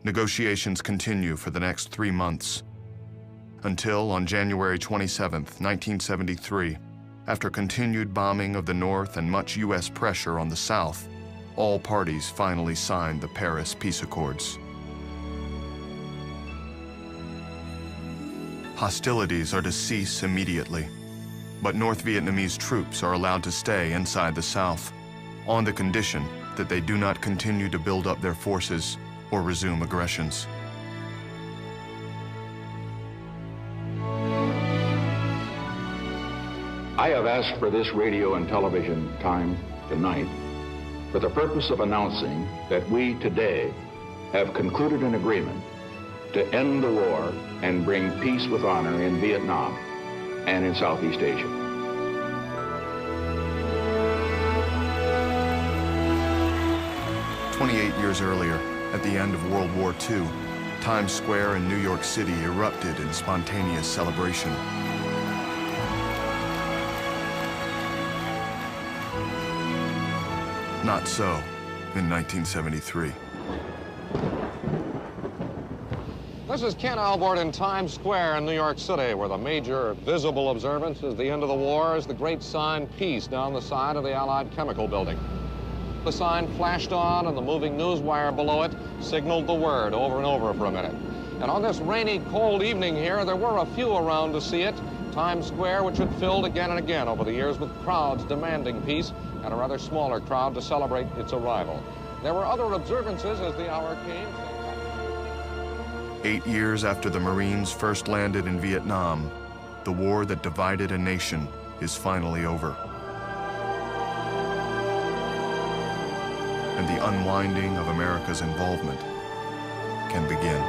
Negotiations continue for the next 3 months, until on January 27, 1973, after continued bombing of the North and much U.S. pressure on the South, all parties finally signed the Paris Peace Accords. Hostilities are to cease immediately, but North Vietnamese troops are allowed to stay inside the South, on the condition that they do not continue to build up their forces or resume aggressions. I have asked for this radio and television time tonight for the purpose of announcing that we today have concluded an agreement to end the war and bring peace with honor in Vietnam and in Southeast Asia. Years earlier, at the end of World War II, Times Square in New York City erupted in spontaneous celebration. Not so in 1973. This is Ken Albert in Times Square in New York City, where the major visible observance is the end of the war is the great sign Peace down the side of the Allied Chemical Building. The sign flashed on and the moving news wire below it signaled the word over and over for a minute. And on this rainy, cold evening here, there were a few around to see it. Times Square, which had filled again and again over the years with crowds demanding peace, and a rather smaller crowd to celebrate its arrival. There were other observances as the hour came. 8 years after the Marines first landed in Vietnam, the war that divided a nation is finally over. And the unwinding of America's involvement can begin.